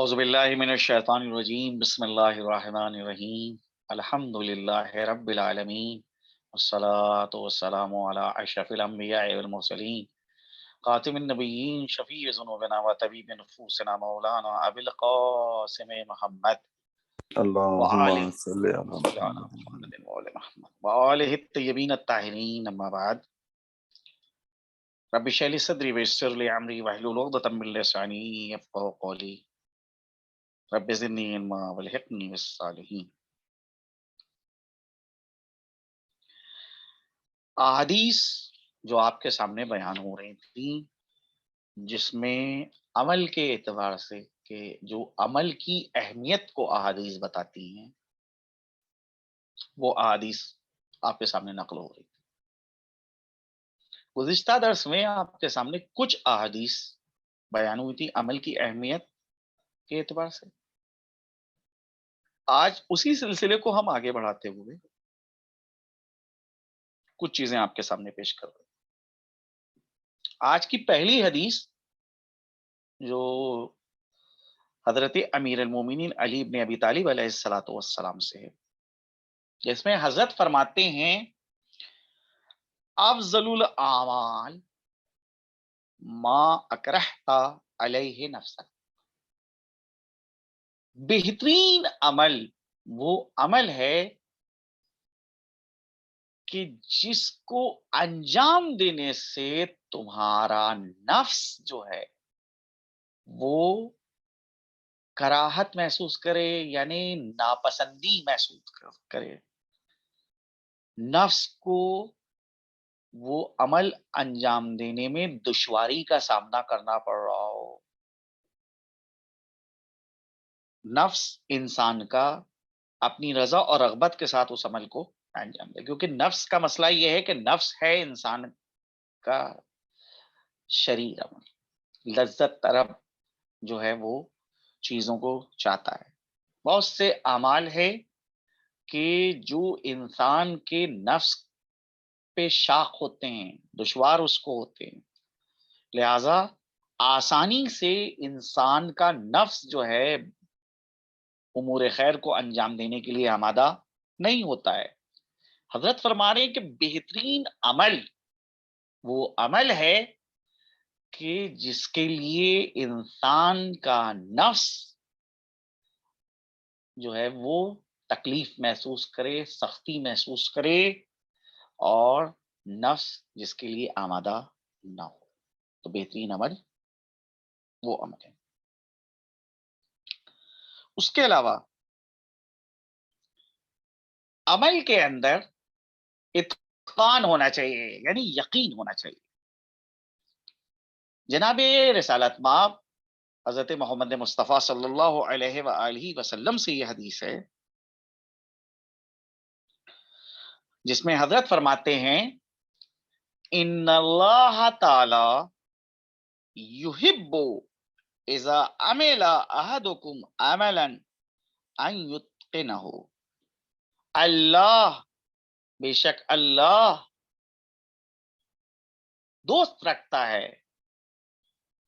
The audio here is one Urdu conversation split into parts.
اعوذ باللہ من الشیطان الرجیم بسم اللہ الرحمن الرحیم الحمد للہ رب العالمین والصلاة والسلام علی اشرف الانبیاء والمرسلین خاتم النبیین شفیع ذنوبنا و طبیب نفوسنا مولانا ابی القاسم محمد وآلہ اللهم صل على محمد وآل محمد وآلہ الطیبین الطاہرین اما بعد رب اشرح لی صدری ویسر لی امری واحلل عقدۃ من لسانی یفقہوا قولی رب زدنی علما والحقنی بالصالحین۔ احادیث جو آپ کے سامنے بیان ہو رہی تھیں، جس میں عمل کے اعتبار سے کہ جو عمل کی اہمیت کو احادیث بتاتی ہیں، وہ احادیث آپ کے سامنے نقل ہو رہی تھی۔ گزشتہ درس میں آپ کے سامنے کچھ احادیث بیان ہوئی تھی عمل کی اہمیت کے اعتبار سے۔ آج اسی سلسلے کو ہم آگے بڑھاتے ہوئے کچھ چیزیں آپ کے سامنے پیش کر رہے ہیں۔ آج کی پہلی حدیث جو حضرت امیر المومنین علی بن ابی طالب علیہ الصلوۃ والسلام سے ہے، جس میں حضرت فرماتے ہیں افضل الاعمال ما اکرہت علیہ نفسک، بہترین عمل وہ عمل ہے کہ جس کو انجام دینے سے تمہارا نفس جو ہے وہ کراہت محسوس کرے، یعنی ناپسندی محسوس کرے، نفس کو وہ عمل انجام دینے میں دشواری کا سامنا کرنا پڑ رہا ہو۔ نفس انسان کا اپنی رضا اور رغبت کے ساتھ اس عمل کو انجام دے، کیونکہ نفس کا مسئلہ یہ ہے کہ نفس ہے انسان کا شریر عمل، لذت طلب جو ہے وہ چیزوں کو چاہتا ہے۔ بہت سے اعمال ہے کہ جو انسان کے نفس پہ شاق ہوتے ہیں، دشوار اس کو ہوتے ہیں، لہذا آسانی سے انسان کا نفس جو ہے امور خیر کو انجام دینے کے لیے آمادہ نہیں ہوتا ہے۔ حضرت فرما رہے ہیں کہ بہترین عمل وہ عمل ہے کہ جس کے لیے انسان کا نفس جو ہے وہ تکلیف محسوس کرے، سختی محسوس کرے، اور نفس جس کے لیے آمادہ نہ ہو، تو بہترین عمل وہ عمل ہے۔ اس کے علاوہ عمل کے اندر اتقان ہونا چاہیے، یعنی یقین ہونا چاہیے۔ جناب رسالت مآب حضرت محمد مصطفیٰ صلی اللہ علیہ وآلہ وسلم سے یہ حدیث ہے، جس میں حضرت فرماتے ہیں ان اللہ تعالی یحب اذا عمل احدکم عملا ان یتقنہ، اللہ بے شک اللہ دوست رکھتا ہے،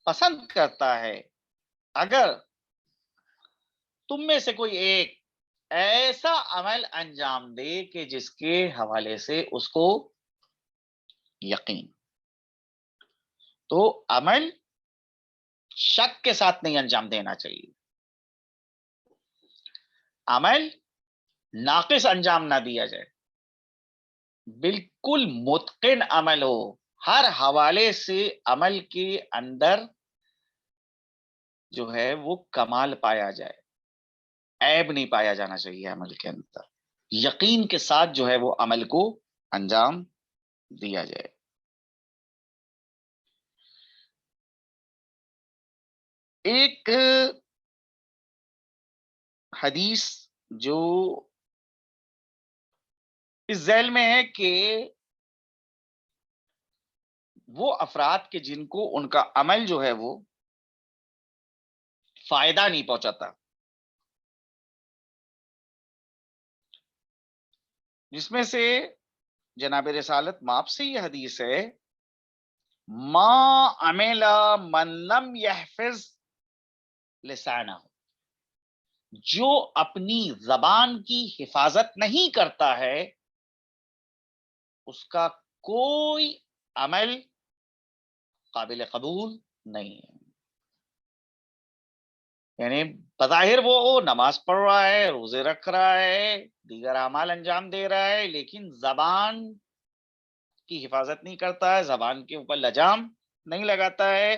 پسند کرتا ہے اگر تم میں سے کوئی ایک ایسا عمل انجام دے کہ جس کے حوالے سے اس کو یقین۔ تو عمل شک کے ساتھ نہیں انجام دینا چاہیے، عمل ناقص انجام نہ دیا جائے، بالکل متقن عمل ہو، ہر حوالے سے عمل کے اندر جو ہے وہ کمال پایا جائے، عیب نہیں پایا جانا چاہیے عمل کے اندر، یقین کے ساتھ جو ہے وہ عمل کو انجام دیا جائے۔ ایک حدیث جو اس ذیل میں ہے کہ وہ افراد کے جن کو ان کا عمل جو ہے وہ فائدہ نہیں پہنچاتا، جس میں سے جناب رسالت مآب سے یہ حدیث ہے ما عمل من لم يحفظ لسانہ، جو اپنی زبان کی حفاظت نہیں کرتا ہے اس کا کوئی عمل قابل قبول نہیں ہے. یعنی بظاہر وہ نماز پڑھ رہا ہے، روزے رکھ رہا ہے، دیگر اعمال انجام دے رہا ہے، لیکن زبان کی حفاظت نہیں کرتا ہے، زبان کے اوپر لجام نہیں لگاتا ہے،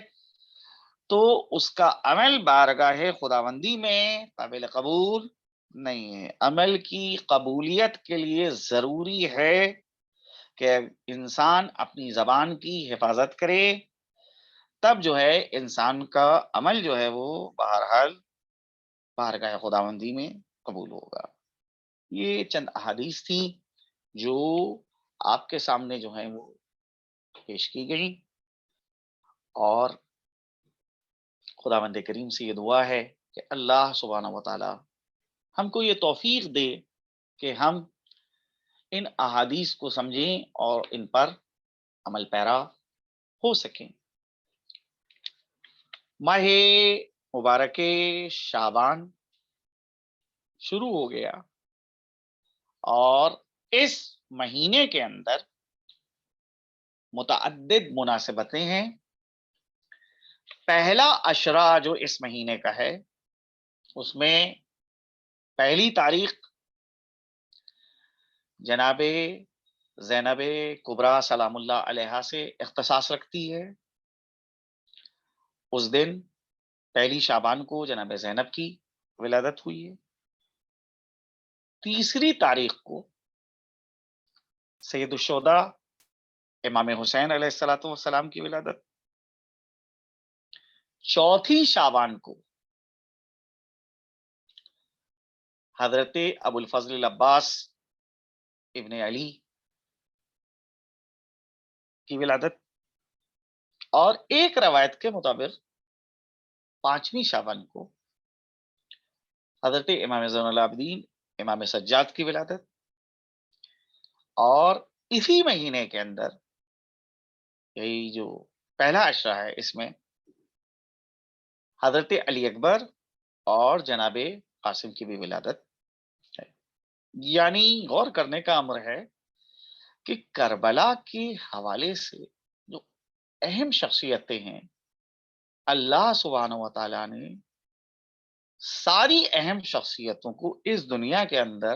تو اس کا عمل بارگاہ خداوندی میں قابل قبول نہیں ہے. عمل کی قبولیت کے لیے ضروری ہے کہ انسان اپنی زبان کی حفاظت کرے، تب جو ہے انسان کا عمل جو ہے وہ بہرحال بارگاہ خداوندی میں قبول ہوگا. یہ چند احادیث تھیں جو آپ کے سامنے جو ہیں وہ پیش کی گئی، اور خداوند کریم سے یہ دعا ہے کہ اللہ سبحانہ و تعالی ہم کو یہ توفیق دے کہ ہم ان احادیث کو سمجھیں اور ان پر عمل پیرا ہو سکیں. ماہ مبارک شعبان شروع ہو گیا، اور اس مہینے کے اندر متعدد مناسبتیں ہیں. پہلا عشرہ جو اس مہینے کا ہے اس میں پہلی تاریخ جناب زینب کبریٰ سلام اللہ علیہا سے اختصاص رکھتی ہے. اس دن پہلی شعبان کو جناب زینب کی ولادت ہوئی ہے. تیسری تاریخ کو سید الشہداء امام حسین علیہ الصلوۃ والسلام کی ولادت. چوتھی شعبان کو حضرت ابو الفضل العباس ابن علی کی ولادت. اور ایک روایت کے مطابق پانچویں شعبان کو حضرت امام زین العابدین امام سجاد کی ولادت. اور اسی مہینے کے اندر یہی جو پہلا عشرہ ہے اس میں حضرت علی اکبر اور جناب قاسم کی بھی ولادت ہے. یعنی غور کرنے کا امر ہے کہ کربلا کے حوالے سے جو اہم شخصیتیں ہیں اللہ سبحانہ و تعالیٰ نے ساری اہم شخصیتوں کو اس دنیا کے اندر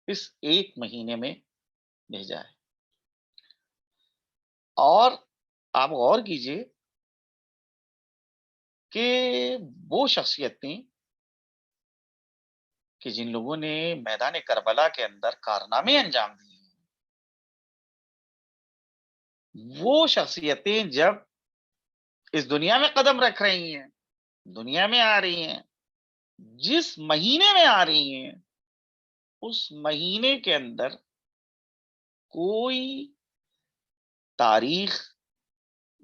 اس ایک مہینے میں بھیجا ہے. اور آپ غور کیجئے کہ وہ شخصیتیں کہ جن لوگوں نے میدان کربلا کے اندر کارنامے انجام دیے ہیں، وہ شخصیتیں جب اس دنیا میں قدم رکھ رہی ہیں، دنیا میں آ رہی ہیں، جس مہینے میں آ رہی ہیں اس مہینے کے اندر کوئی تاریخ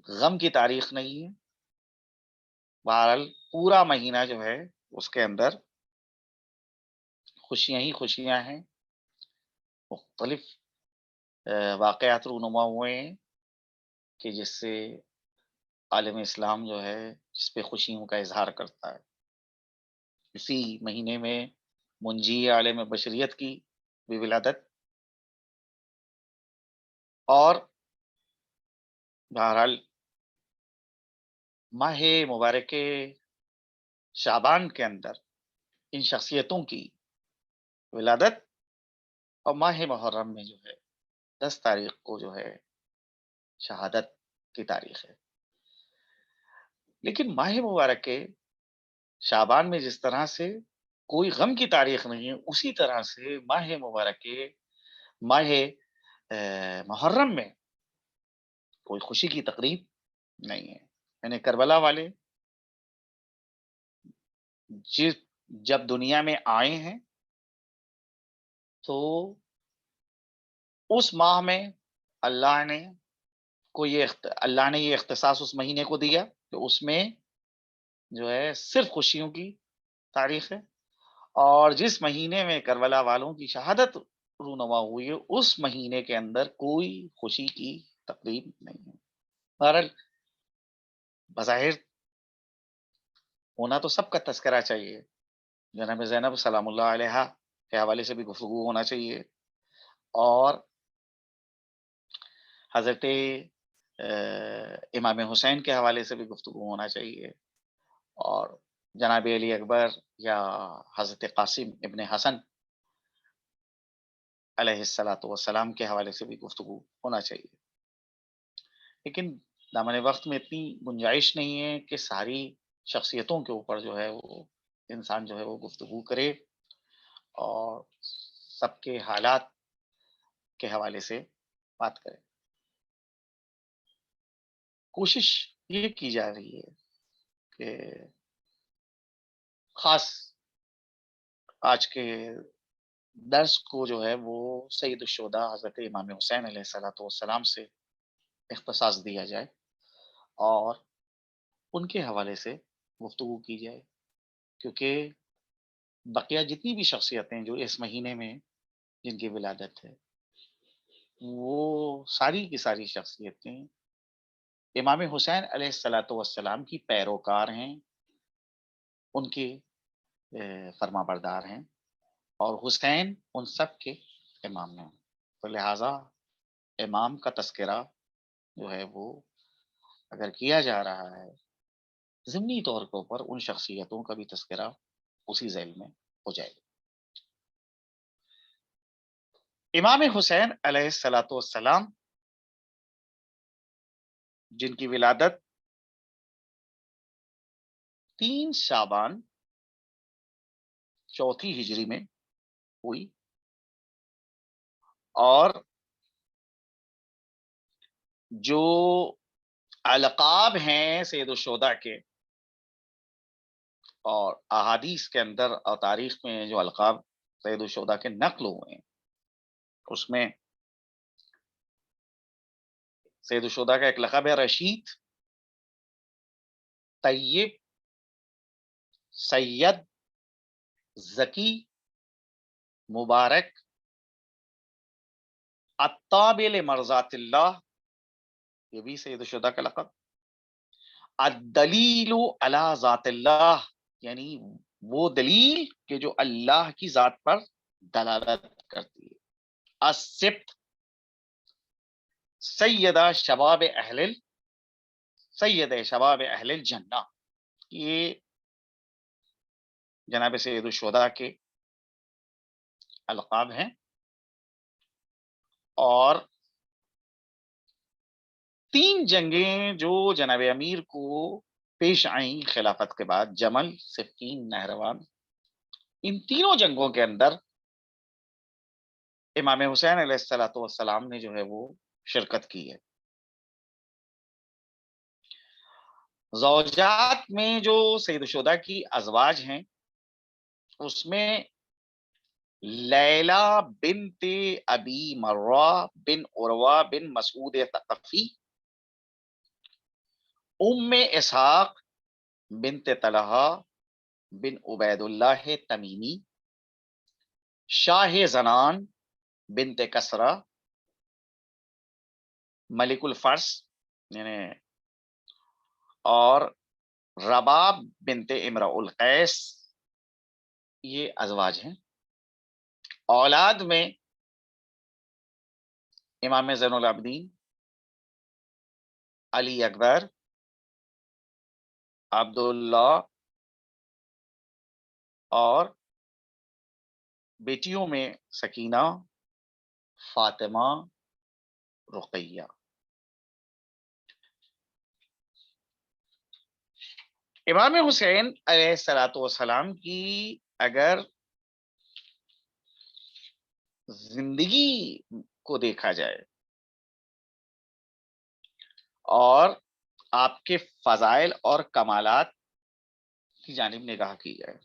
غم کی تاریخ نہیں ہے. بہرحال پورا مہینہ جو ہے اس کے اندر خوشیاں ہی خوشیاں ہیں. مختلف واقعات رونما ہوئے ہیں کہ جس سے عالم اسلام جو ہے جس پہ خوشیوں کا اظہار کرتا ہے. اسی مہینے میں منجی عالم بشریت کی بھی ولادت. اور بہرحال ماہ مبارک شعبان کے اندر ان شخصیتوں کی ولادت، اور ماہ محرم میں جو ہے 10 تاریخ کو جو ہے شہادت کی تاریخ ہے. لیکن ماہ مبارک کے شعبان میں جس طرح سے کوئی غم کی تاریخ نہیں ہے، اسی طرح سے ماہ مبارک کے ماہ محرم میں کوئی خوشی کی تقریب نہیں ہے. یعنی کربلا والے جس جب دنیا میں آئے ہیں تو اس ماہ میں اللہ نے اللہ نے یہ اختصاص اس مہینے کو دیا کہ اس میں جو ہے صرف خوشیوں کی تاریخ ہے. اور جس مہینے میں کربلا والوں کی شہادت رونما ہوئی ہے اس مہینے کے اندر کوئی خوشی کی تقریب نہیں ہے. بہرحال بظاہر ہونا تو سب کا تذکرہ چاہیے، جناب زینب سلام اللہ علیہا کے حوالے سے بھی گفتگو ہونا چاہیے، اور حضرت امام حسین کے حوالے سے بھی گفتگو ہونا چاہیے، اور جناب علی اکبر یا حضرت قاسم ابن حسن علیہ الصلوۃ والسلام کے حوالے سے بھی گفتگو ہونا چاہیے، لیکن دامن وقت میں اتنی گنجائش نہیں ہے کہ ساری شخصیتوں کے اوپر جو ہے وہ انسان جو ہے وہ گفتگو کرے اور سب کے حالات کے حوالے سے بات کرے۔ کوشش یہ کی جا رہی ہے کہ خاص آج کے درس کو جو ہے وہ سید الشہداء حضرت امام حسین علیہ الصلوۃ والسلام سے اختصاص دیا جائے اور ان کے حوالے سے گفتگو کی جائے، کیونکہ بقیہ جتنی بھی شخصیتیں جو اس مہینے میں جن کی ولادت ہے، وہ ساری کی ساری شخصیتیں امام حسین علیہ الصلوۃ والسلام کی پیروکار ہیں، ان کے فرما بردار ہیں، اور حسین ان سب کے امام ہیں، تو لہٰذا امام کا تذکرہ جو ہے وہ اگر کیا جا رہا ہے، ضمنی طور کے اوپر ان شخصیتوں کا بھی تذکرہ اسی ذیل میں ہو جائے گا۔ امام حسین علیہ الصلوۃ والسلام جن کی ولادت 3 شعبان چوتھی ہجری میں ہوئی، اور جو القاب ہیں سید الشہداء کے، اور احادیث کے اندر اور تاریخ میں جو القاب سید الشہداء کے نقل ہوئے ہیں، اس میں سید الشہداء کا ایک لقب ہے رشید، طیب، سید، ذکی، مبارک، الطابع مرضات اللہ، یہ بھی سید الشہداء کا لقب، الدلیل علی ذات اللہ، یعنی وہ دلیل کہ جو اللہ کی ذات پر دلالت کرتی ہے، السبت، سید شباب اہل الجنہ، یہ جناب سید الشہداء کے القاب ہیں، اور 3 جنگیں جو جناب امیر کو پیش آئیں خلافت کے بعد، جمل، صفین، نہروان، ان تینوں جنگوں کے اندر امام حسین علیہ الصلوۃ والسلام نے جو ہے وہ شرکت کی ہے۔ زوجات میں جو سید الشہداء کی ازواج ہیں، اس میں لیلہ بنت ابی مرہ بن عروہ بن مسعود ثقفی، ام اسحاق بنت طلحہ بن عبید اللہ تمیمی، شاہ زنان بنت کسرہ، ملک الفرس یعنی، اور رباب بنت امرؤ القیس، یہ ازواج ہیں۔ اولاد میں امام زین العابدین، علی اکبر، عبداللہ، اور بیٹیوں میں سکینہ، فاطمہ، رقیہ۔ امام حسین علیہ الصلوۃ والسلام کی اگر زندگی کو دیکھا جائے اور آپ کے فضائل اور کمالات کی جانب نگاہ کی جائے،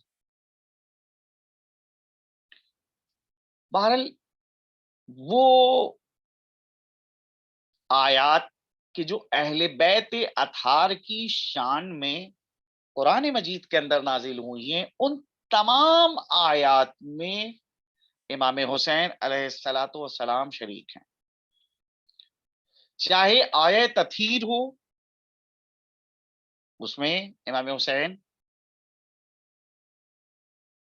بہرحال وہ آیات کہ جو اہل بیت اطہار کی شان میں قرآن مجید کے اندر نازل ہوئی ہیں، ان تمام آیات میں امام حسین علیہ الصلوۃ والسلام شریک ہیں، چاہے آیہ تطہیر ہو، اس میں امام حسین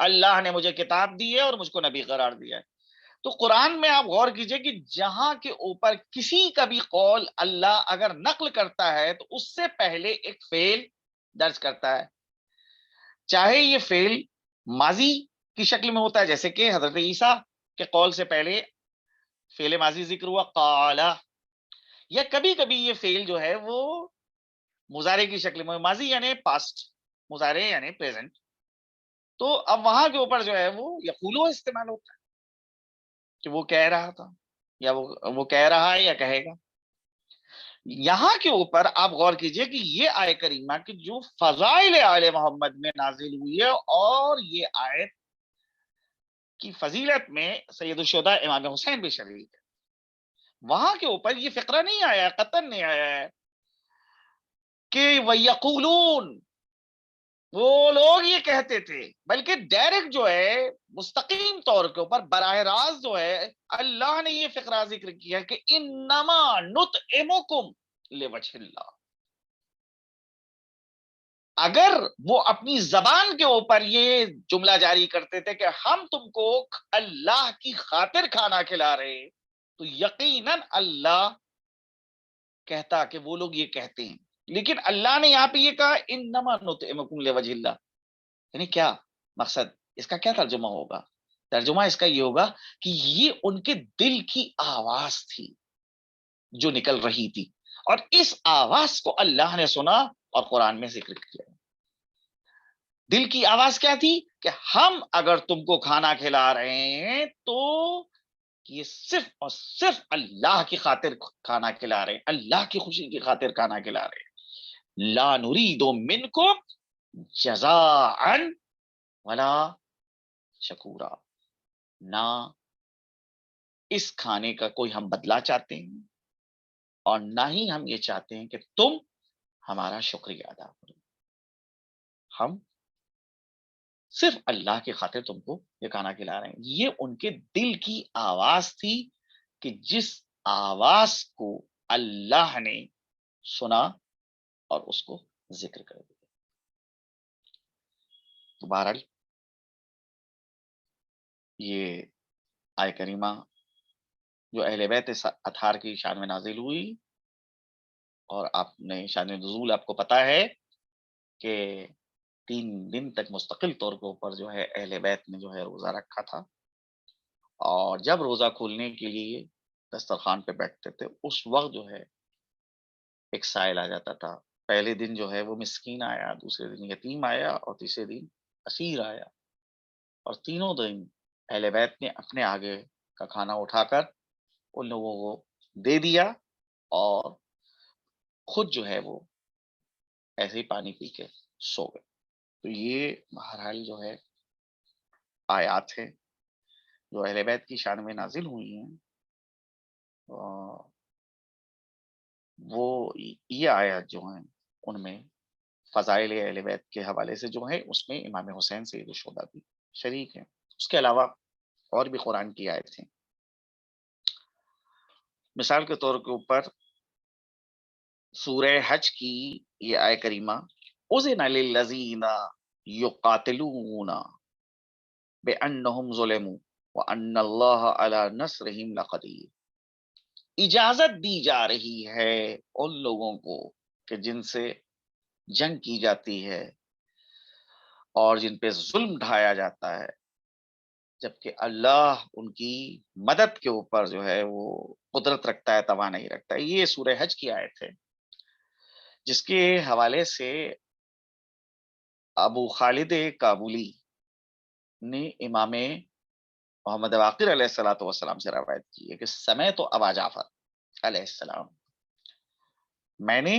اللہ نے مجھے کتاب دی ہے اور مجھ کو نبی قرار دیا ہے. تو قرآن میں آپ غور کیجئے کہ جہاں کے اوپر کسی کا بھی قول اللہ اگر نقل کرتا ہے تو اس سے پہلے ایک فعل درج کرتا ہے، چاہے یہ فعل ماضی کی شکل میں ہوتا ہے جیسے کہ حضرت عیسیٰ کے قول سے پہلے فعل ماضی ذکر ہوا قالا، یا کبھی کبھی یہ فعل جو ہے وہ مضارع کی شکل میں، ماضی یعنی پاسٹ، مضارع یعنی پریزنٹ، تو اب وہاں کے اوپر جو ہے وہ یقولو استعمال ہوتا ہے کہ وہ کہہ رہا تھا، یا وہ کہہ رہا ہے یا کہے گا. یہاں کے اوپر آپ غور کیجئے کہ یہ آیت کریمہ کی جو فضائل آل محمد میں نازل ہوئی ہے، اور یہ آیت کی فضیلت میں سید الشہداء امام حسین بھی شریک ہے. وہاں کے اوپر یہ فقرہ نہیں آیا، قطعاً نہیں آیا ہے کہ وَيَقُولُونَ وہ لوگ یہ کہتے تھے، بلکہ ڈائریکٹ جو ہے مستقیم طور کے اوپر براہ راست جو ہے اللہ نے یہ فقرہ ذکر کیا کہ انما نطعمکم لوجہ اللہ. اگر وہ اپنی زبان کے اوپر یہ جملہ جاری کرتے تھے کہ ہم تم کو اللہ کی خاطر کھانا کھلا رہے، تو یقیناً اللہ کہتا کہ وہ لوگ یہ کہتے ہیں. لیکن اللہ نے یہاں پہ یہ کہا انما نطعمکم لوجہ اللہ، یعنی کیا مقصد، اس کا کیا ترجمہ ہوگا؟ ترجمہ اس کا یہ ہوگا کہ یہ ان کے دل کی آواز تھی جو نکل رہی تھی، اور اس آواز کو اللہ نے سنا اور قرآن میں ذکر کیا. دل کی آواز کیا تھی کہ ہم اگر تم کو کھانا کھلا رہے ہیں تو یہ صرف اور صرف اللہ کی خاطر کھانا کھلا رہے ہیں، اللہ کی خوشی کی خاطر کھانا کھلا رہے ہیں. لا نرید منکم جزاء ولا شکورا، نہ اس کھانے کا کوئی ہم بدلہ چاہتے ہیں اور نہ ہی ہم یہ چاہتے ہیں کہ تم ہمارا شکریہ ادا کرو. ہم صرف اللہ کی خاطر تم کو یہ کھانا کھلا رہے ہیں. یہ ان کے دل کی آواز تھی کہ جس آواز کو اللہ نے سنا اور اس کو ذکر کر دیا. تو بہرحال یہ آیہ کریمہ جو اہل بیت اطہار کی شان میں نازل ہوئی، اور آپ نے شان نزول آپ کو پتا ہے کہ 3 دن تک مستقل طور کے اوپر جو ہے اہل بیت نے جو ہے روزہ رکھا تھا، اور جب روزہ کھولنے کے لیے دسترخوان پہ بیٹھتے تھے اس وقت جو ہے ایک سائل آ جاتا تھا. پہلے دن جو ہے وہ مسکین آیا، دوسرے دن یتیم آیا، اور تیسرے دن اسیر آیا، اور تینوں دن اہل بیت نے اپنے آگے کا کھانا اٹھا کر ان لوگوں کو دے دیا، اور خود جو ہے وہ ایسے ہی پانی پی کے سو گئے. تو یہ بہرحال جو ہے آیات ہیں جو اہل بیت کی شان میں نازل ہوئی ہیں. وہ یہ آیات جو ہیں ان میں فضائل اہل بیت کے حوالے سے جو ہے اس میں امام حسین سید الشہداء بھی شریک ہیں. اس کے علاوہ اور بھی قرآن کی آیت ہیں. مثال کے طور کے اوپر سورہ حج کی یہ آیہ کریمہ اذن للذین یقاتلون بانہم ظلموا وان اللہ علی نصرہم لقدیر، اجازت دی جا رہی ہے ان لوگوں کو کہ جن سے جنگ کی جاتی ہے اور جن پہ ظلم ڈھایا جاتا ہے، جبکہ اللہ ان کی مدد کے اوپر جو ہے وہ قدرت رکھتا ہے، توانائی رکھتا ہے. یہ سورہ حج کی آیت ہے جس کے حوالے سے ابو خالد کابلی نے امام محمد باقر علیہ الصلوۃ والسلام سے روایت کی ہے کہ سمعت ابا جعفر علیہ السلام، میں نے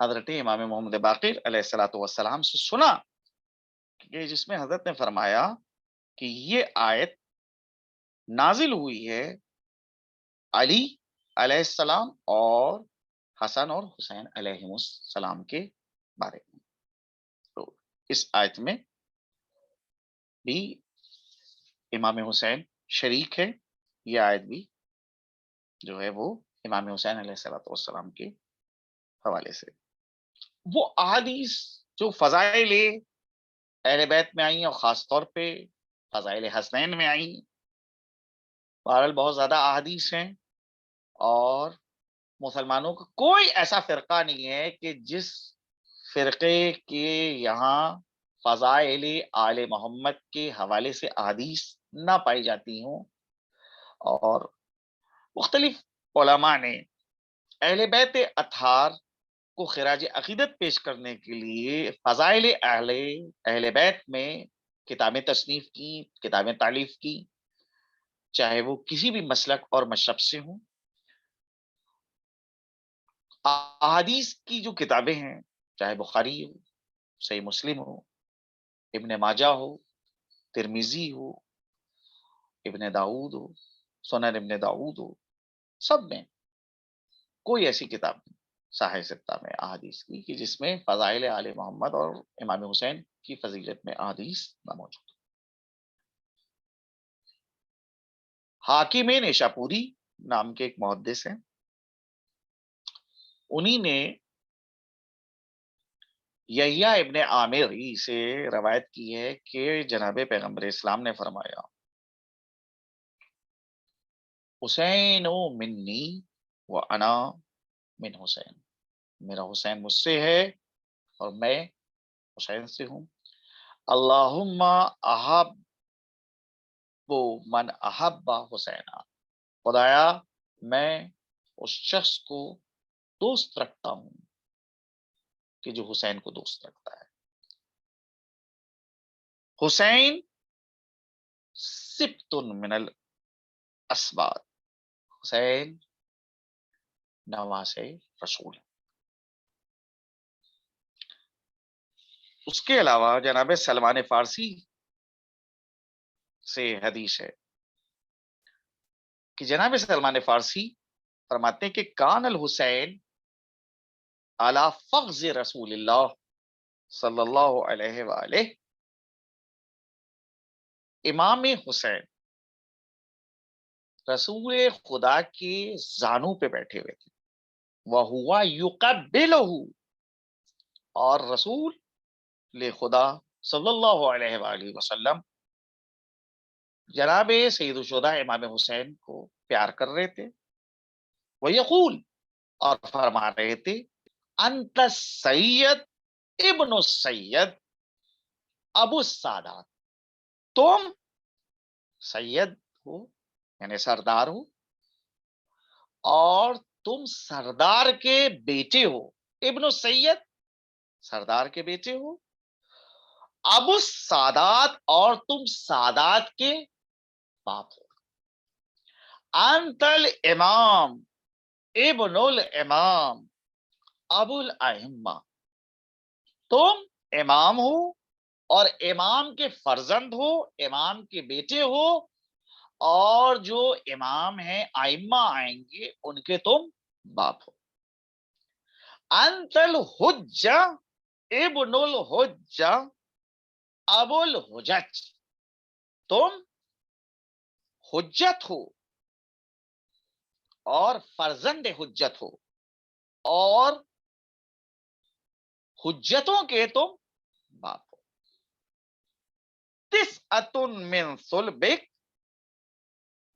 حضرت امام محمد باقر علیہ الصلوۃ والسلام سے سنا کہ جس میں حضرت نے فرمایا کہ یہ آیت نازل ہوئی ہے علی علیہ السلام اور حسن اور حسین علیہ السلام کے بارے میں. تو اس آیت میں بھی امام حسین شریک ہے. یہ آیت بھی جو ہے وہ امام حسین علیہ الصلوۃ والسلام کے حوالے سے. وہ احادیث جو فضائل اہل بیت میں آئی اور خاص طور پہ فضائل حسنین میں آئی. بہرحال بہت زیادہ احادیث ہیں، اور مسلمانوں کا کوئی ایسا فرقہ نہیں ہے کہ جس فرقے کے یہاں فضائل آل محمد کے حوالے سے احادیث نہ پائی جاتی ہوں. اور مختلف علماء نے اہل بیت اطہار کو خراج عقیدت پیش کرنے کے لیے فضائل اہل بیت میں کتابیں تصنیف کی، کتابیں تالیف کی، چاہے وہ کسی بھی مسلک اور مشرب سے ہوں. احادیث کی جو کتابیں ہیں، چاہے بخاری ہو، صحیح مسلم ہو، ابن ماجہ ہو، ترمذی ہو، ابن داؤد ہو، سنن ابن داؤد ہو، سب میں کوئی ایسی کتاب نہیں صحیح ستہ میں احادیث کی کہ جس میں فضائل آل محمد اور امام حسین کی فضیلت میں احادیث نہ موجود. حاکم نیشاپوری نام کے ایک محدث ہیں، انہی نے یحییٰ ابن عامر سے روایت کی ہے کہ جناب پیغمبر اسلام نے فرمایا، حسین منی وانا من حسین، میرا حسین مجھ سے ہے اور میں حسین سے ہوں. اللہم احب من احب حسینا، خدایا میں اس شخص کو دوست رکھتا ہوں کہ جو حسین کو دوست رکھتا ہے. حسین سبت من الاسباط، حسین نواز رسول. اس کے علاوہ جناب سلمان فارسی سے حدیث ہے کہ جناب سلمان فارسی فرماتے ہیں کہ کان الحسین علی فخذ رسول اللہ صلی اللہ علیہ وآلہ، امام حسین رسول خدا کے زانوں پہ بیٹھے ہوئے تھے. وَهُوَ يُقَبِّلُهُ، اور رسول خدا صلی اللہ علیہ وآلہ وسلم جناب سید الشہداء امام حسین کو پیار کر رہے تھے. وَيَقُول، اور فرما رہے تھے، انت سید ابن السید ابو السادات، تم سید ہو یعنی سردار ہو، اور تم سردار کے بیٹے ہو. ابن السید سردار کے بیٹے ہو، ابو السادات اور تم سادات کے باپ ہو. انت الامام ابن الامام ابو الائمہ، تم امام ہو اور امام کے فرزند ہو، امام کے بیٹے ہو، اور جو امام ہیں ائمہ آئیں گے ان کے تم باپ ہو. انت الحجہ ابن الحجہ ابو الحجج، تم حجت ہو اور فرزند حجت ہو، اور حجتوں کے تم باپ ہو. تسعۃ من صلبک،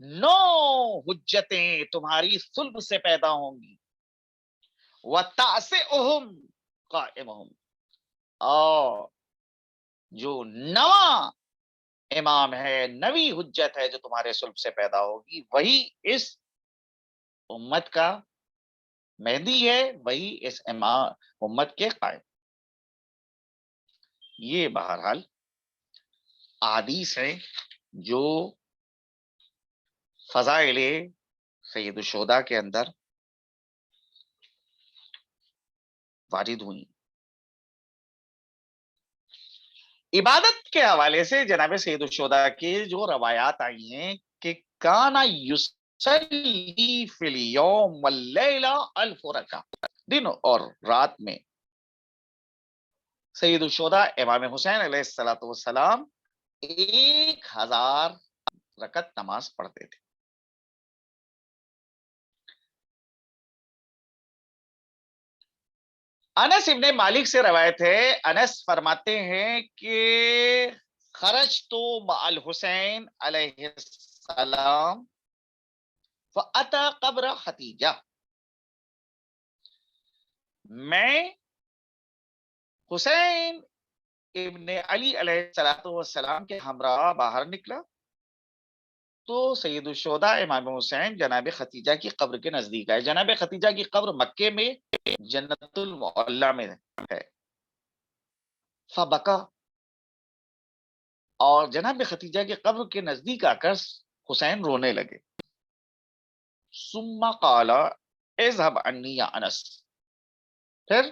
9 حجتیں تمہاری صلب سے پیدا ہوں گی. وتعصئہم قائمہم، اور جو نواں امام ہے، نوی حجت ہے جو تمہارے صلب سے پیدا ہوگی، وہی اس امت کا مہدی ہے، وہی اس امت کے قائم. یہ بہرحال احادیث ہے جو فضائل سید الشہداء کے اندر وارد ہوئی. عبادت کے حوالے سے جناب سید الشہداء کی جو روایات آئی ہیں کہ کانا یصلی فی الیوم واللیلہ الف رکعہ، دن اور رات میں سید الشہداء امام حسین علیہ الصلوۃ والسلام 1000 رکعت نماز پڑھتے تھے. انس ابن مالک سے روایت ہے، انس فرماتے ہیں کہ خرج تو مع الحسین علیہ السلام فأتا قبر ختیجہ، میں حسین ابن علی علیہ الصلوۃ والسلام کے ہمراہ باہر نکلا تو سید الشہداء امام حسین جناب ختیجہ کی قبر کے نزدیک آئے. جناب ختیجہ کی قبر مکے میں جنت المعلا میں ہے. فبکا، اور جناب ختیجہ کی قبر کے نزدیک آ کر حسین رونے لگے. ثم قال اذهب عني یا انس، پھر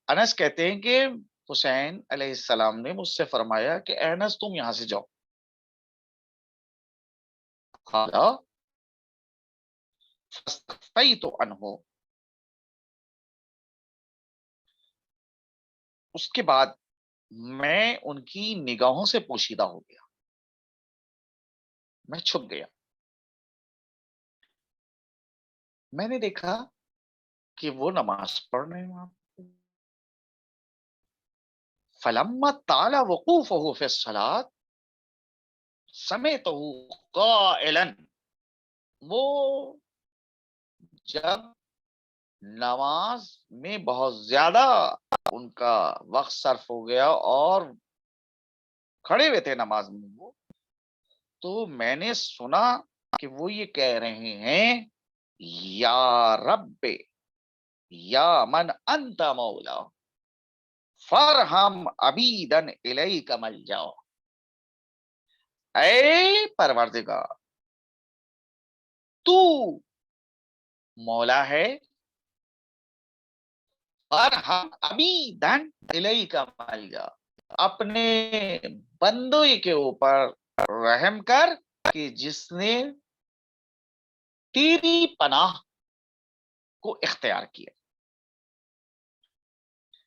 انس کہتے ہیں کہ حسین علیہ السلام نے مجھ سے فرمایا کہ اے انس تم یہاں سے جاؤ. قال فاستخفیت عنہ، اس کے بعد میں ان کی نگاہوں سے پوشیدہ ہو گیا، میں چھپ گیا. میں نے دیکھا کہ وہ نماز پڑھ رہے ہیں وہاں. فلما طال وقوفه في الصلاة سمعته قائلا، وہ جب نماز میں بہت زیادہ ان کا وقت صرف ہو گیا اور کھڑے ہوئے تھے نماز میں وہ، تو میں نے سنا کہ وہ یہ کہہ رہے ہیں یا رب یا من انت مولا فرحم عبیدن الیک ملجا، اے پروردگار تو مولا ہے، فرحم عبیدن الیک ملجا، اپنے بندوں کے اوپر رحم کر کہ جس نے تیری پناہ کو اختیار کیا.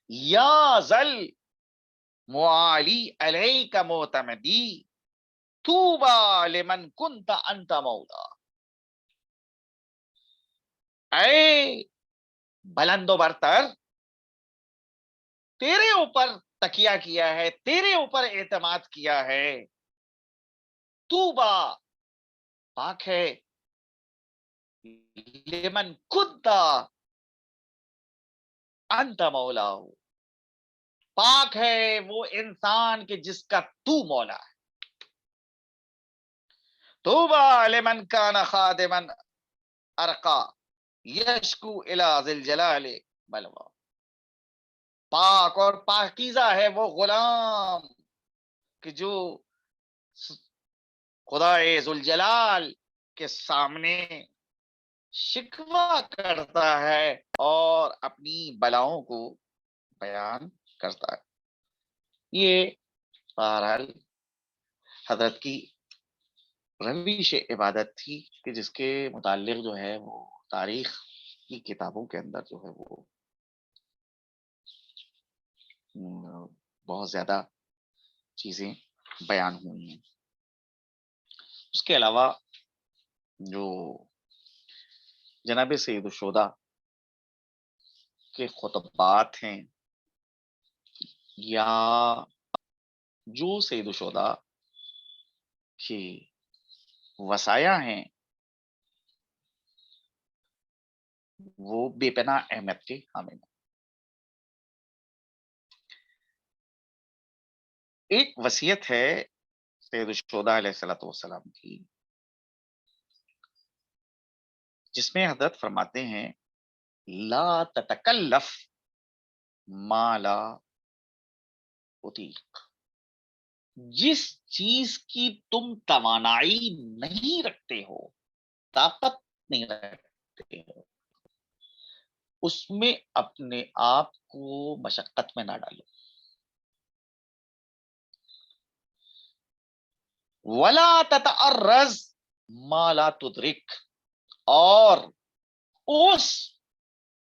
یا ذل معالی علیک معتمدی طوبی لمن کنت انت مولا، اے بلند و برتر تیرے اوپر تکیہ کیا ہے، تیرے اوپر اعتماد کیا ہے، طوبی پاک ہے، لمن کنت انت مولا، پاک ہے وہ انسان کہ جس کا تو مولا ہے. طوبی لمن کان خادما ارقا یشکو الی ذی الجلال بلوا، پاک اور پاکیزہ ہے وہ غلام کہ جو خدا ذوالجلال کے سامنے شکوہ کرتا ہے اور اپنی بلاؤں کو بیان کرتا ہے. یہ بہرحال حضرت کی رویش عبادت تھی کہ جس کے متعلق جو ہے وہ تاریخ کی کتابوں کے اندر جو ہے وہ بہت زیادہ چیزیں بیان ہوئی ہیں. اس کے علاوہ جو جناب سید الشہداء کے خطبات ہیں یا جو سید الشہداء کی وصایا ہیں وہ بے پناہ اہمیت کے حامل ہیں. ایک وصیت ہے سید الشہداء علیہ الصلوۃ والسلام کی جس میں حضرت فرماتے ہیں لا تتکلف ما لا اطیق، جس چیز کی تم توانائی نہیں رکھتے ہو، طاقت نہیں رکھتے ہو، اس میں اپنے آپ کو مشقت میں نہ ڈالو. ولا تتعرض ما لا تدرک، اور اس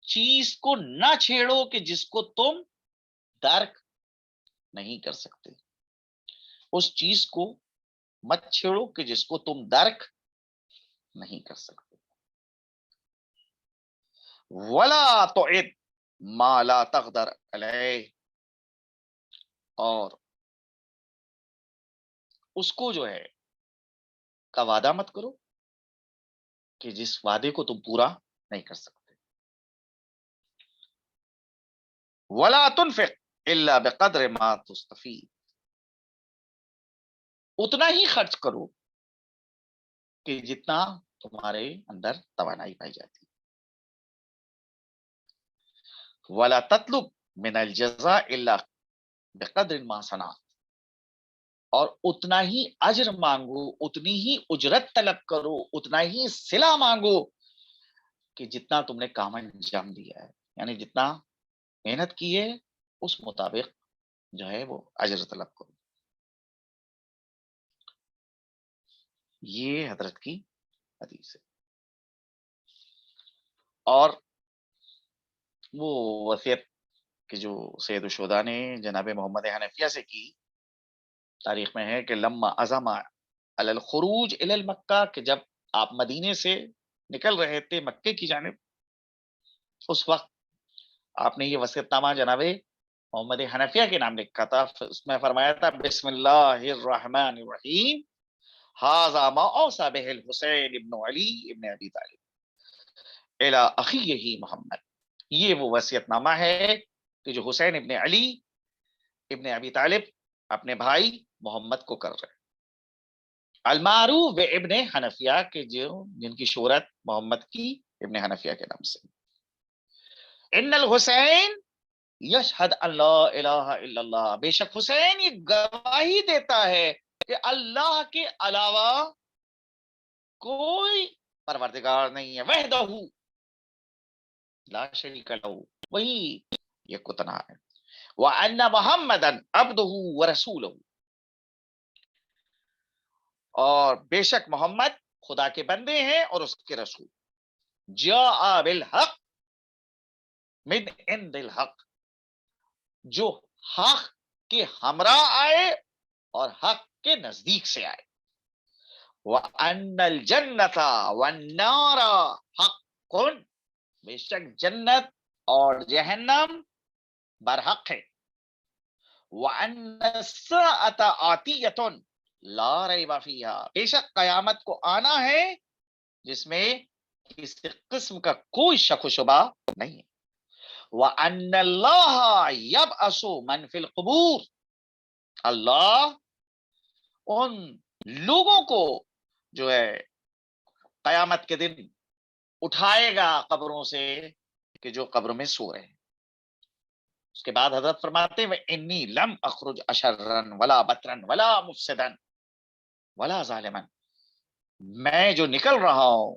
چیز کو نہ چھیڑو کہ جس کو تم درک نہیں کر سکتے، اس چیز کو مت چھیڑو کہ جس کو تم درک نہیں کر سکتے. ولا تعد ما لا تقدر علیہ، اور اس کو جو ہے کا وعدہ مت کرو کہ جس وعدے کو تم پورا نہیں کر سکتے. ولا تنفق الا بقدر ما تستفید، اتنا ہی خرچ کرو کہ جتنا تمہارے اندر توانائی پائی جاتی. ولا تطلب من الجزاء الا بقدر ما صنعت، اور اتنا ہی اجر مانگو، اتنی ہی اجرت طلب کرو، اتنا ہی صلہ مانگو کہ جتنا تم نے کام انجام دیا ہے، یعنی جتنا محنت کی ہے اس مطابق جو ہے وہ اجر طلب کرو. یہ حضرت کی حدیث ہے. اور وہ وصیت کہ جو سید الشہداء نے جناب محمد حنفیہ سے کی، تاریخ میں ہے کہ لما عزم علی الخروج الی المکہ، کہ جب آپ مدینے سے نکل رہے تھے مکے کی جانب، اس وقت آپ نے یہ وصیت نامہ جناب محمد حنفیہ کے نام لکھا تھا. اس میں فرمایا تھا بسم اللہ الرحمن الرحیم، ھذا ما اوصى به الحسین ابن علی ابن ابی طالب الی اخیہ محمد. یہ وہ وصیت نامہ ہے کہ جو حسین ابن علی ابن ابی طالب اپنے بھائی محمد کو کر رہے. المعروف ابن حنفیہ کے جو جن کی شہرت محمد کی ابن حنفیہ کے نام سے. ان الحسین یشہد اللہ الہ الا اللہ، بے شک حسین یہ گواہی دیتا ہے کہ اللہ کے علاوہ کوئی پروردگار نہیں ہے، وحدہ لا شریک لہ، وہی یک تنہا ہے. وَأَنَّ مُحَمَّدًا عَبْدُهُ وَرَسُولُهُ، اور بے شک محمد خدا کے بندے ہیں اور اس کے رسول. جاء بالحق من عند الحق، جو حق کے ہمراہ آئے اور حق کے نزدیک سے آئے. وَأَنَّ الْجَنَّةَ وَالنَّارَ حَقٌّ، بے شک جنت اور جہنم برحق ہے. وَأَنَّ السَّاعَةَ آتِيَةٌ لا ریب فیہا، بے شک قیامت کو آنا ہے جس میں کسی قسم کا کوئی شک و شبہ نہیں ہے. وَأَنَّ اللَّهَ يَبْعَثُ مَن فِي الْقُبُورِ، اللہ ان لوگوں کو جو ہے قیامت کے دن اٹھائے گا قبروں سے کہ جو قبر میں سو رہے ہیں. اس کے بعد حضرت فرماتے ہیں انی لم اخرج اشرا ولا بطرا ولا مفسدا ولا ظالما، میں جو نکل رہا ہوں،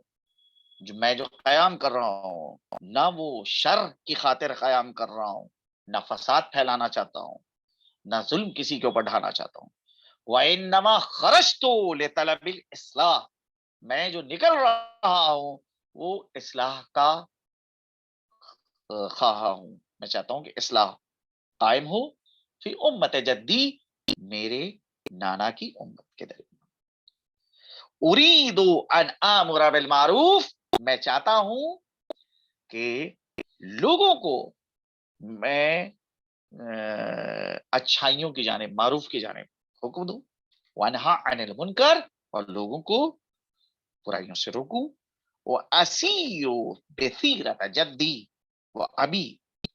میں جو قیام کر رہا ہوں، نہ وہ شر کی خاطر قیام کر رہا ہوں، نہ فساد پھیلانا چاہتا ہوں، نہ ظلم کسی کے اوپر ڈھانا چاہتا ہوں. وَإِنَّمَا خَرَجْتُ لِطَلَبِ الْإِصْلَاحِ، میں جو نکل رہا ہوں وہ اصلاح کا خواہاں ہوں، میں چاہتا ہوں کہ اصلاح قائم ہو فی امت جدی، میرے نانا کی امت کے درمیان. اريد ان امر بالمعروف، میں چاہتا ہوں کہ لوگوں کو میں اچھائیوں کی جانب، معروف کی جانب حکم دوں. وانہا عن المنکر، اور لوگوں کو برائیوں سے روکوں. واسیر بسیرت جدی و ابی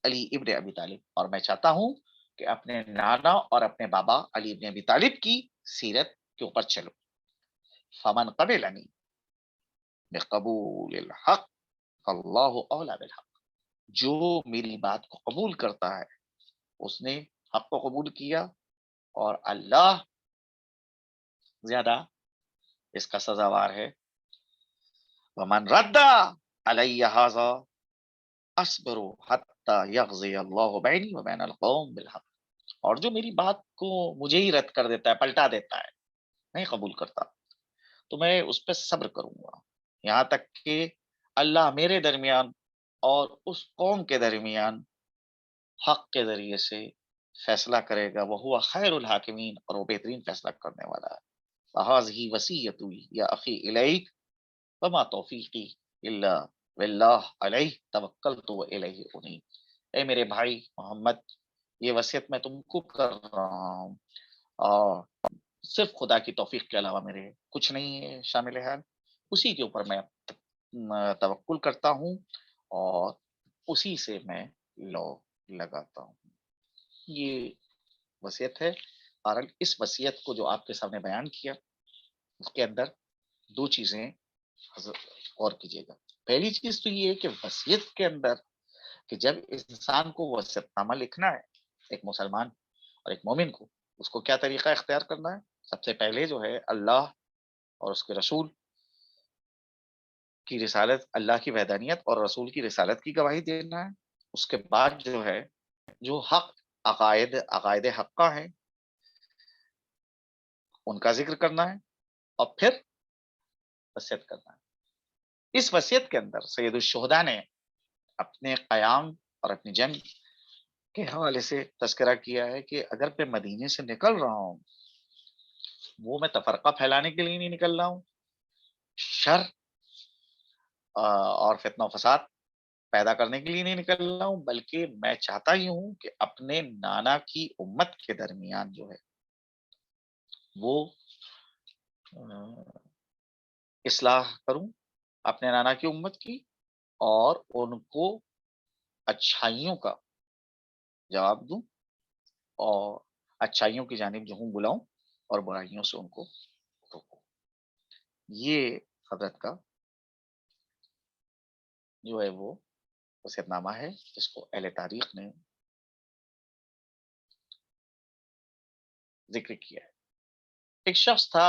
علی ابن ابی طالب، اور میں چاہتا ہوں کہ اپنے نانا اور اپنے بابا علی ابن ابی طالب کی سیرت کے اوپر چلو. فمن قبلنی بقبول الحق فاللہ اولا بالحق، جو میری بات کو قبول کرتا ہے اس نے حق کو قبول کیا، اور اللہ زیادہ اس کا سزاوار ہے. ومن رد علی ھذا اصبر حتی یقضی اللہ بینی وبین القوم بالحق، اور جو میری بات کو مجھے ہی رد کر دیتا ہے، پلٹا دیتا ہے، نہیں قبول کرتا، تو میں اس پہ صبر کروں گا یہاں تک کہ اللہ میرے درمیان اور اس قوم کے درمیان حق کے ذریعے سے فیصلہ کرے گا. وہ خیر الحاکمین، اور وہ بہترین فیصلہ کرنے والا ہے. فہذہ وصیتی یا اخی الیک وما توفیقی الا باللہ علیہ توکلت والیہ انیب. اے میرے بھائی محمد، یہ وصیت میں تم کو کر رہا ہوں، اور صرف خدا کی توفیق کے علاوہ میرے کچھ نہیں ہے شامل حال، اسی کے اوپر میں توکل کرتا ہوں اور اسی سے میں لو لگاتا ہوں. یہ وصیت ہے. اور اس وصیت کو جو آپ کے سامنے بیان کیا، اس کے اندر دو چیزیں غور کیجیے گا. پہلی چیز تو یہ ہے کہ وصیت کے اندر کہ جب انسان کو وصیت نامہ لکھنا ہے، ایک مسلمان اور ایک مومن کو، اس کو کیا طریقہ اختیار کرنا ہے؟ سب سے پہلے جو ہے اللہ اور اس کے رسول کی رسالت، اللہ کی وحدانیت اور رسول کی رسالت کی گواہی دینا ہے. اس کے بعد جو ہے جو حق عقائد حقہ ہیں ان کا ذکر کرنا ہے، اور پھر وصیت کرنا ہے. اس وصیت کے اندر سید الشہداء نے اپنے قیام اور اپنی جنگ کے حوالے سے تذکرہ کیا ہے کہ اگر میں مدینے سے نکل رہا ہوں، وہ میں تفرقہ پھیلانے کے لیے نہیں نکل رہا ہوں، شر اور فتنہ و فساد پیدا کرنے کے لیے نہیں نکل رہا ہوں، بلکہ میں چاہتا ہی ہوں کہ اپنے نانا کی امت کے درمیان جو ہے وہ اصلاح کروں اپنے نانا کی امت کی، اور ان کو اچھائیوں کا جواب دوں، اور اچھائیوں کی جانب جو ہوں بلاؤں، اور برائیوں سے ان کو روکوں. یہ حضرت کا جو ہے وہ وصیت نامہ ہے جس کو اہل تاریخ نے ذکر کیا ہے. ایک شخص تھا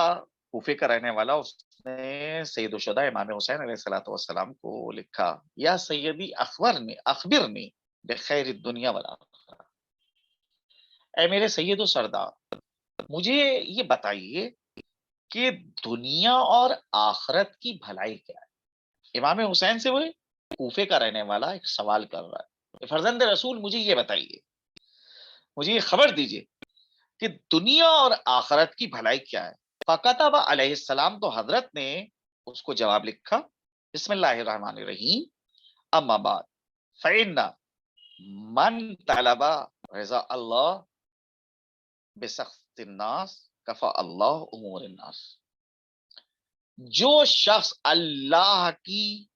کوفے کا رہنے والا، اس نے سید الشہداء امام حسین علیہ الصلوۃ والسلام کو لکھا، یا سیدی اخبرنی بخیر الدنیا والآخرہ، اے میرے سید و سردار، مجھے یہ بتائیے کہ دنیا اور آخرت کی بھلائی کیا ہے. امام حسین سے وہ کوفے کا رہنے والا ایک سوال کر رہا ہے کہ فرزند رسول مجھے یہ بتائیے، مجھے یہ خبر دیجئے کہ دنیا اور آخرت کی بھلائی کیا ہے. فکتب علیہ السلام، تو حضرت نے اس کو جواب لکھا، بسم اللہ الرحمن الرحیم، اما بعد فإن من طلب رضا اللہ بسخط الناس کفا اللہ امور الناس. جو شخص اللہ کی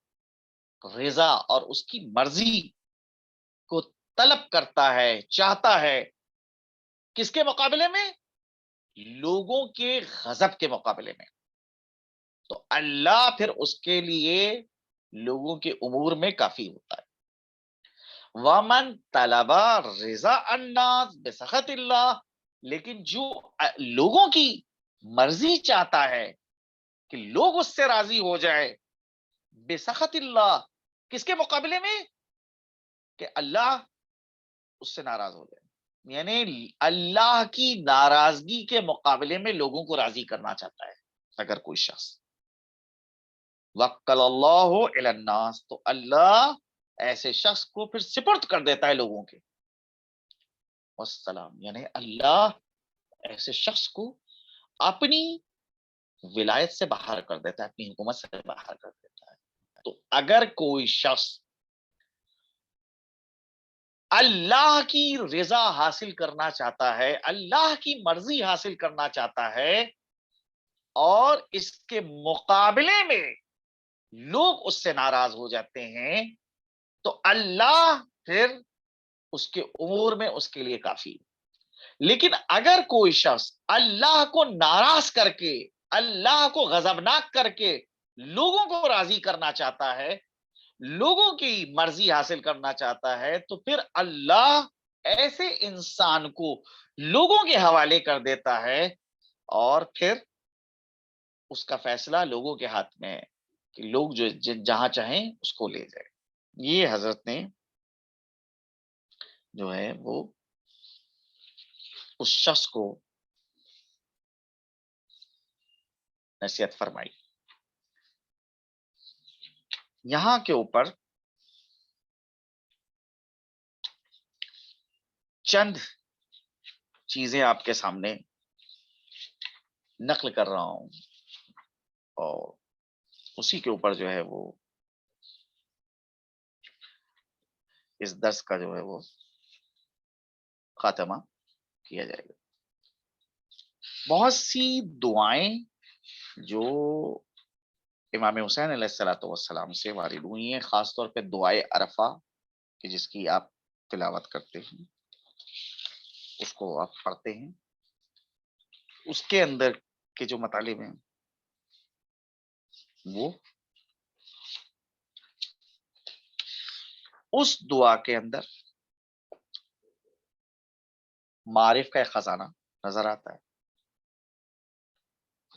رضا اور اس کی مرضی کو طلب کرتا ہے، چاہتا ہے، کس کے مقابلے میں؟ لوگوں کے غضب کے مقابلے میں، تو اللہ پھر اس کے لیے لوگوں کے امور میں کافی ہوتا ہے. وَمَن طَلَبَ رِضَاءَ النَّاسِ بِسَخَطِ اللَّهِ، لیکن جو لوگوں کی مرضی چاہتا ہے کہ لوگ اس سے راضی ہو جائے، بِسَخَطِ اللَّهِ، کس کے مقابلے میں؟ کہ اللہ اس سے ناراض ہو جائے، یعنی اللہ کی ناراضگی کے مقابلے میں لوگوں کو راضی کرنا چاہتا ہے اگر کوئی شخص. وَقَّلَ اللَّهُ إِلَى النَّاسِ، تو اللہ ایسے شخص کو پھر سپرد کر دیتا ہے لوگوں کے. والسلام، یعنی اللہ ایسے شخص کو اپنی ولایت سے باہر کر دیتا ہے، اپنی حکومت سے باہر کر دیتا ہے. تو اگر کوئی شخص اللہ کی رضا حاصل کرنا چاہتا ہے، اللہ کی مرضی حاصل کرنا چاہتا ہے، اور اس کے مقابلے میں لوگ اس سے ناراض ہو جاتے ہیں، تو اللہ پھر اس کے امور میں اس کے لیے کافی. لیکن اگر کوئی شخص اللہ کو ناراض کر کے، اللہ کو غضبناک کر کے لوگوں کو راضی کرنا چاہتا ہے، لوگوں کی مرضی حاصل کرنا چاہتا ہے، تو پھر اللہ ایسے انسان کو لوگوں کے حوالے کر دیتا ہے، اور پھر اس کا فیصلہ لوگوں کے ہاتھ میں ہے کہ لوگ جو جہاں چاہیں اس کو لے جائیں. یہ حضرت نے جو ہے وہ اس شخص کو نصیحت فرمائی. یہاں کے اوپر چند چیزیں آپ کے سامنے نقل کر رہا ہوں، اور اسی کے اوپر جو ہے وہ اس درس کا جو ہے وہ خاتمہ کیا جائے گا. بہت سی دعائیں جو امام حسین علیہ الصلوۃ والسلام سے وارد ہوئی ہیں، خاص طور پہ دعائے عرفہ کہ جس کی آپ تلاوت کرتے ہیں، اس کو آپ پڑھتے ہیں، اس کے اندر کے جو مطالب ہیں وہ اس دعا کے اندر معارف کا ایک خزانہ نظر آتا ہے.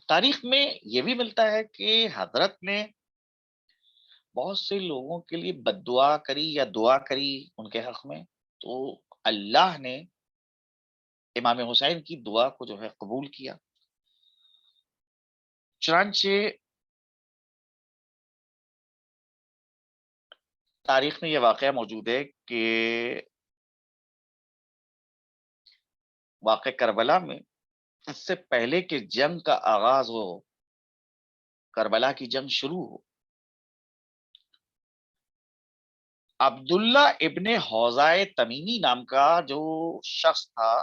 تاریخ میں یہ بھی ملتا ہے کہ حضرت نے بہت سے لوگوں کے لیے بد دعا کری یا دعا کری ان کے حق میں، تو اللہ نے امام حسین کی دعا کو جو ہے قبول کیا. چنانچہ تاریخ میں یہ واقعہ موجود ہے کہ واقع کربلا میں اس سے پہلے کہ جنگ کا آغاز ہو، کربلا کی جنگ شروع ہو، عبداللہ ابن حوزائے تمیمی نام کا جو شخص تھا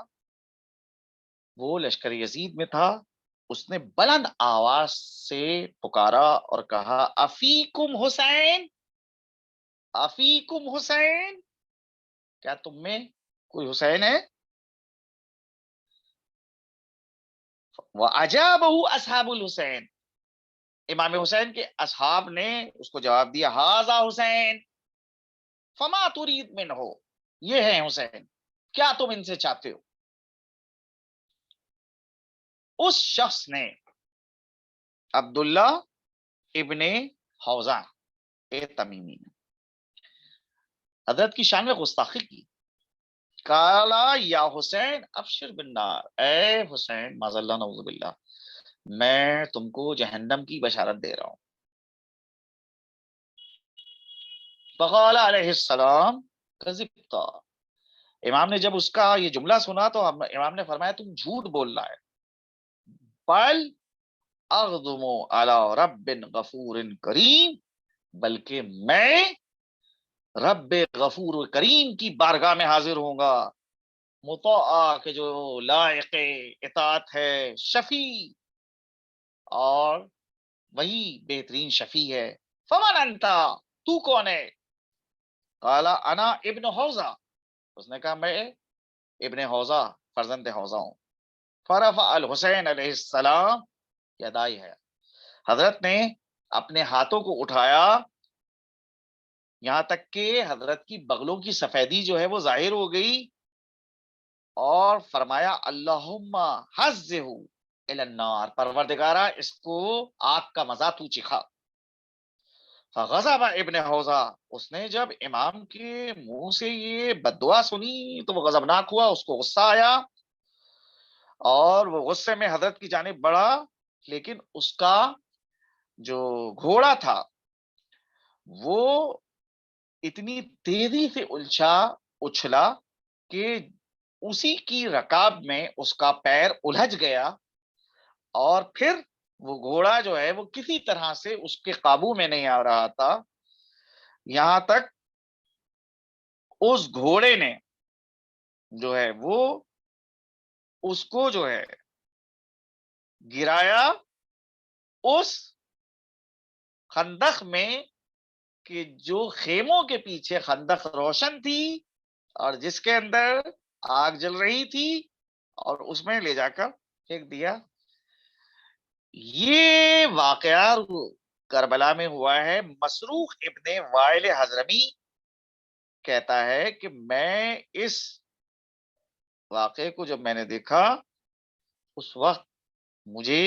وہ لشکر یزید میں تھا. اس نے بلند آواز سے پکارا اور کہا افیکم حسین، افیکم حسین، کیا تم میں کوئی حسین ہے؟ وَأَجَابَهُ أَصْحَابُ الْحُسَيْن، امام حسین کے اصحاب نے اس کو جواب دیا ہاذا حسین فما تريد منه، یہ ہے حسین، کیا تم ان سے چاہتے ہو؟ اس شخص نے عبداللہ ابن حوزہ تمیمی نے حضرت کی شان میں گستاخی کی. کالا یا حسین ابشر بالنار، اے حسین معاذ اللہ نعوذ باللہ، میں تم کو جہنم کی بشارت دے رہا ہوں. فقال علیہ السلام کذبتا، امام نے جب اس کا یہ جملہ سنا تو امام نے فرمایا تم جھوٹ بول رہا ہے. بل اغدم علی رب غفور کریم، بلکہ میں رب غفور کریم کی بارگاہ میں حاضر ہوں گا، مطاع کے جو لائق اطاعت ہے، شفیع، اور وہی بہترین شفیع ہے. فمن انتا، تو کون ہے؟ قال انا ابن حوزہ، اس نے کہا میں ابن حوزہ، فرزند حوزہ ہوں. فرفع الحسین علیہ السلام یدائی ہے، حضرت نے اپنے ہاتھوں کو اٹھایا یہاں تک کہ حضرت کی بغلوں کی سفیدی جو ہے وہ ظاہر ہو گئی، اور فرمایا اللہم حزہ الی النار، پروردگارا اس کو آگ کا مزہ تو چکھا. فغضب ابن حوزہ، اس نے جب امام کے منہ سے یہ بددعا سنی تو وہ غضبناک ہوا، اس کو غصہ آیا اور وہ غصے میں حضرت کی جانب بڑھا، لیکن اس کا جو گھوڑا تھا وہ اتنی تیزی سے اچھلا کہ اسی کی رکاب میں اس کا پیر الجھ گیا، اور پھر وہ گھوڑا جو ہے وہ کسی طرح سے اس کے قابو میں نہیں آ رہا تھا، یہاں تک اس گھوڑے نے جو ہے وہ اس کو جو ہے گرایا اس خندق میں کہ جو خیموں کے پیچھے خندق روشن تھی اور جس کے اندر آگ جل رہی تھی، اور اس میں لے جا کر پھینک دیا. یہ واقعہ کربلا میں ہوا ہے. مسروق ابن وائل حضرمی کہتا ہے کہ میں اس واقعے کو جب میں نے دیکھا اس وقت مجھے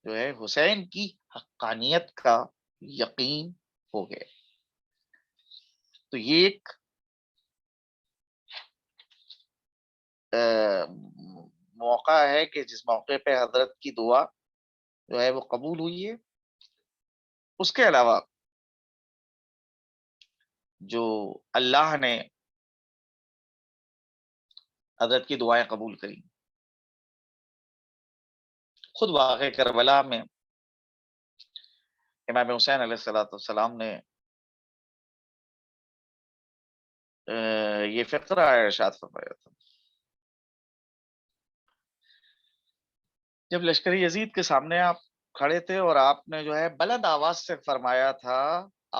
جو ہے حسین کی حقانیت کا یقین ہو گیا. تو یہ ایک موقع ہے کہ جس موقع پہ حضرت کی دعا جو ہے وہ قبول ہوئی ہے. اس کے علاوہ جو اللہ نے حضرت کی دعائیں قبول کری، خود واقع کربلا میں امام حسین علیہ السلام نے یہ فقرہ ارشاد فرمایا تھا، جب لشکر یزید کے سامنے آپ کھڑے تھے اور آپ نے جو ہے بلند آواز سے فرمایا تھا،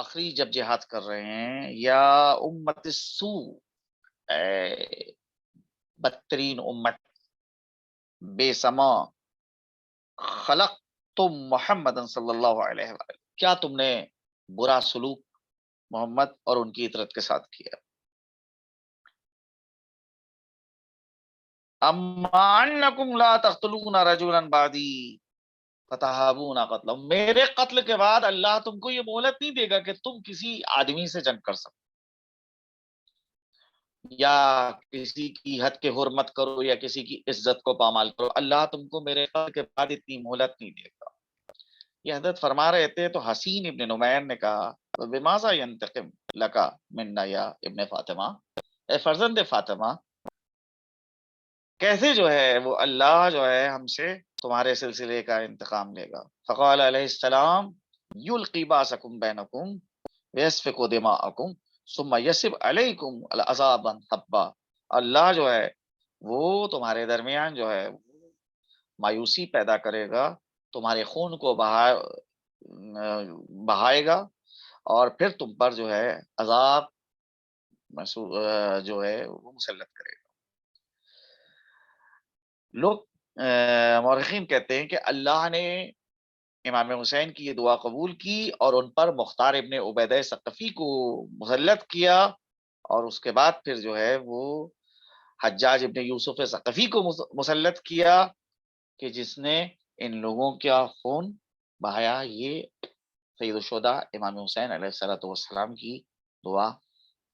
آخری جب جہاد کر رہے ہیں، یا امت السو، اے بدترین امت، بے سما، خلق تم محمد صلی اللہ علیہ وآلہ، کیا تم نے برا سلوک محمد اور ان کی اطرت کے ساتھ کیا؟ اما انکم لا تقتلون رجلا بعدی فتحابون قتل، میرے قتل کے بعد اللہ تم کو یہ مہلت نہیں دے گا کہ تم کسی آدمی سے جنگ کر سکو، یا کسی کی حد کے حرمت کرو، یا کسی کی عزت کو پامال کرو، اللہ تم کو میرے قتل کے بعد اتنی مہلت نہیں دے گا۔ یہ حضرت فرما رہے تھے تو حسین ابن نمیر نے کہا، بماذا ينتقم لکا منا یا ابن فاطمہ، اے فرزند فاطمہ، کیسے جو ہے وہ اللہ جو ہے ہم سے تمہارے سلسلے کا انتقام لے گا؟ فقال علیہ السلام، یلقی باسکم بینکم ویسفک دماءکم ثم یسب علیکم العذابا حبا، اللہ جو ہے وہ تمہارے درمیان جو ہے مایوسی پیدا کرے گا، تمہارے خون کو بہائے گا، اور پھر تم پر جو ہے عذاب جو ہے وہ مسلط کرے گا۔ لوگ مورخین کہتے ہیں کہ اللہ نے امام حسین کی یہ دعا قبول کی اور ان پر مختار ابن عبیدہ ثقفی کو مسلط کیا، اور اس کے بعد پھر جو ہے وہ حجاج ابن یوسف ثقفی کو مسلط کیا، کہ جس نے ان لوگوں کا خون بہایا۔ یہ سید الشہداء امام حسین علیہ الصلوۃ والسلام کی دعا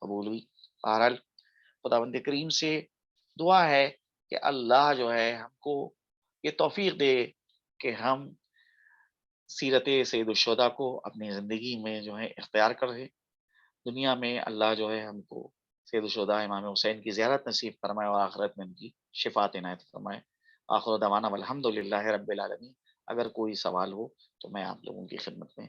قبول ہوئی۔ بہرحال خداوند کریم سے دعا ہے کہ اللہ جو ہے ہم کو یہ توفیق دے کہ ہم سیرت سید الشہداء کو اپنی زندگی میں جو ہے اختیار کر رہے، دنیا میں اللہ جو ہے ہم کو سید الشہداء امام حسین کی زیارت نصیب فرمائے اور آخرت میں ان کی شفاعت عنایت فرمائے۔ آخر دعوانا والحمد للہ رب العالمین۔ اگر کوئی سوال ہو تو میں آپ لوگوں کی خدمت میں